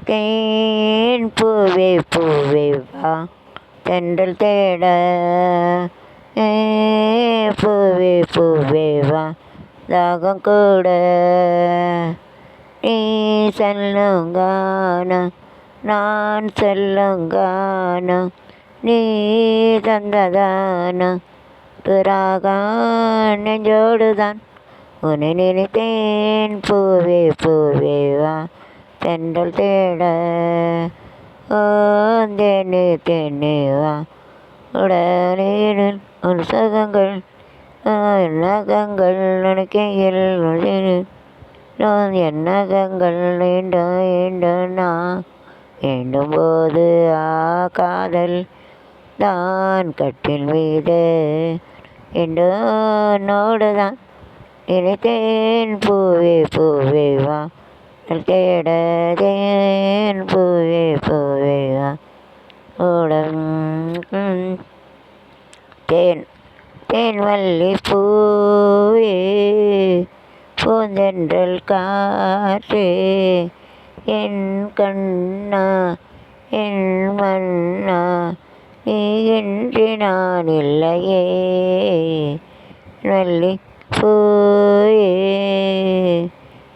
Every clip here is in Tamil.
தேன் பூவே பூவே வா தென்றல் தேட பூவே பூவே வா தாகம் கூட நீ சொல்லுங்கானம் நான் சொல்லுங்கானம் நீ தந்ததானம் ராகம் நெஞ்சோடுதான் உன்னை நினைத்தேன் பூவே பூவே வா தென்றல் தேட தேனே தேனே வா உடனே உன் சகங்கள் நகங்கள் நினைக்கையில் நான் என் நகங்கள் வேண்டும் வேண்டும் நான் வேண்டும் போது காதல் தான் கட்டில் மீது என்னோடுதான் நினைத்தேன் பூவே பூவே வா தேடதேன் பூவே பூவே வா உடம் தேன் தேன் வள்ளி பூவே பூந்தென்றல் காற்றே என் கண்ணா என் மன்னா நீ இன்றி நான் இல்லையே வள்ளி பூவே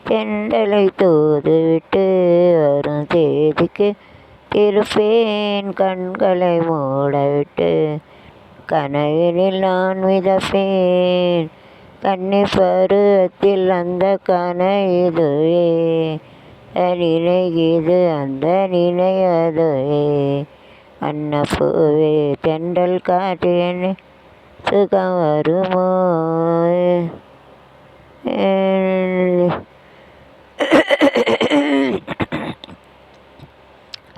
தென்றலை தூதுவிட்டு வரும் தேதிக்கு திருப்பேன் கண்களை மூடவிட்டு கனவினில் நான் மிதப்பேன் கன்னி பருவத்தில் அந்த கனவிதுவே நினைகிது அந்த நினைவதுவே அன்னப்பூவே தென்றல் காற்று என்னை சுகம் வருமோ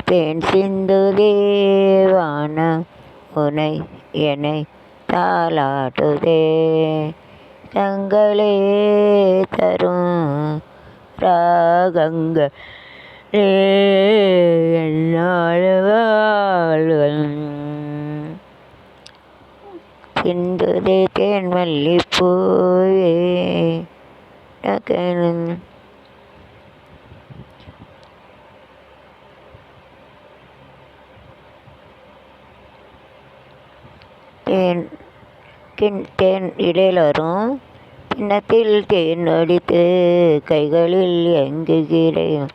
தேன் சிந்து தேவான உனை என்னை தாலாட்டுதே தங்களே தரும் ராகங்கள் என்னால் சிந்துதே தேன் மல்லிப்பூவே தேன் இடையில் வரும் கிண்ணத்தில் தேன் அடித்து கைகளில் எங்குகிறேன்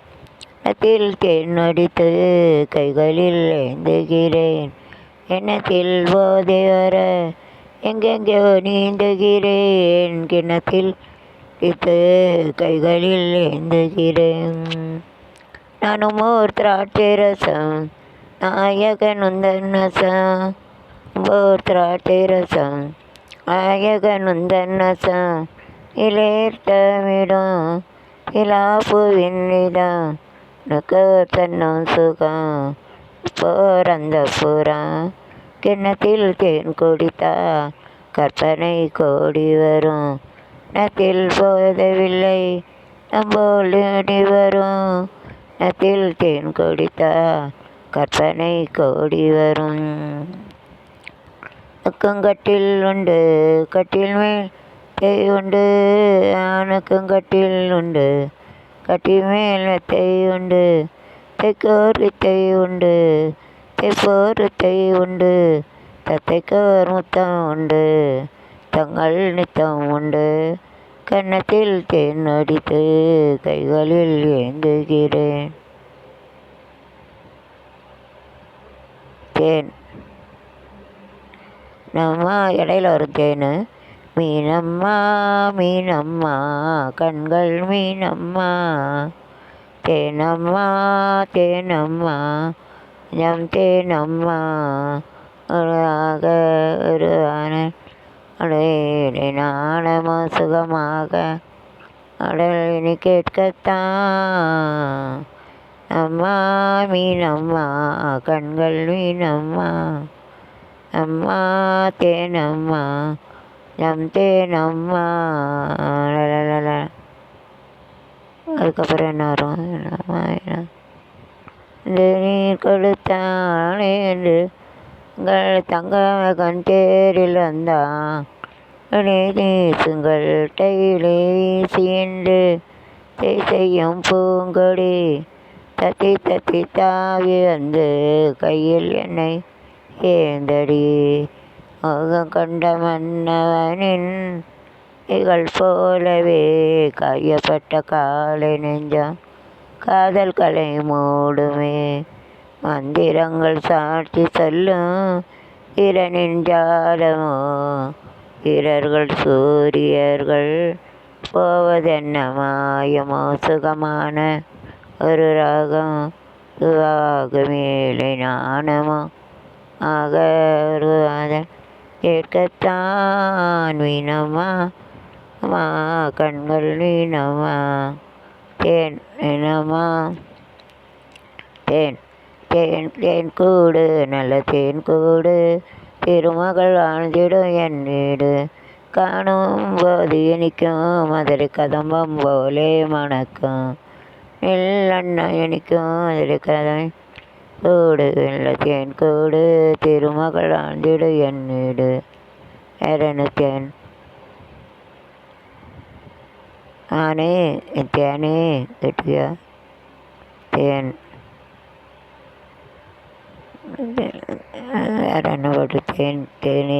கிண்ணத்தில் தேன் அடித்து கைகளில் ஏந்துகிறேன் எண்ணத்தில் போதை வர எங்கெங்கோ நீந்துகிறேன் கிண்ணத்தில் இட்டு கைகளில் ஏந்துகிறேன் நானும் ஓர் திராட்சை ரசம் நாயகன் உந்தன் ரசம் ஓர் திராட்சை ரசம் நாயகன் உந்தன் ரசம் இலேட்டமிடும் இலாப்புவின்னிடம் உனக்கு தன்னும் சுகம் போரந்த புறம் கிண்ணத்தில் தேன் குடித்தா கற்பனை கோடி வரும் நத்தில் போதவில்லை நம்போலி வரும் நத்தில் தேன் குடித்தா கற்பனை கோடி வரும் கட்டில் உண்டு கட்டில் மேல் தேய் உண்டு ஆணுக்கும் கட்டில் உண்டு கட்டில் மேல் மெத்தை உண்டு தைக்கோர் வித்தை உண்டு தைப்போர் வித்தை உண்டு தத்தைக்கோர் முத்தம் உண்டு தங்கள் நித்தம் உண்டு கன்னத்தில் தேன் அடித்து கைகளில் ஏந்துகிறேன் தேன் நம்ம இடையில வரும் தேன் மீனம்மா மீனம்மா கண்கள் மீனம்மா தேனம்மா தேனம்மா ஜம் தேனம்மா ஆக ஒரு அடே நாணமோ சுகமாக அடல் இனி கேட்கத்தான் அம்மா மீனம்மா கண்கள் மீனம்மா அம்மா தேனம்மா ஜம் தேனம்மா அதுக்கப்புறம் என்ன வரும் நீர் கொடுத்தானே என்று உங்கள் தங்க கண் தேரில் வந்தான் நீசுங்கள் டையிலே வீசி என்று செய்யும் பூங்கொடி தத்தி தத்தி தாவி வந்து கையில் என்னை ஏந்தடி. மோகம் கொண்ட மன்னவனின் இகள் போலவே காயப்பட்ட காலை நெஞ்சம் காதல் கலை மூடுமே. மந்திரங்கள் சாட்சி சொல்லும் இரணின் ஜாலமோ, வீரர்கள் சூரியர்கள் போவதென்ன மாயமோ. சுகமான ஒரு ராகம் துவாக மேலை நாணமோ ஆக ஒரு அதன் கேட்கத்தான் வீணமா மா கண்கள் வீணமா. தேன் வீணமா தேன் தேன் தேன் கூடு நல்ல தேன் கூடு திருமகள் வாழ்ந்திடும் என் வீடு. காணும் போது இனிக்கும் மதுரை கதம்பம் போலே மணக்கும். நெல்லண்ணா இனிக்கும் மதுரை கதம் கூடு நல்ல தேன் கூடு திருமகள் வாழ்ந்திடும் என் வீடு. வேறென்ன தேன் ஆனே தேனே கெட்டியா தேன். வேற என்ன பாட்டு தேன் தேனே.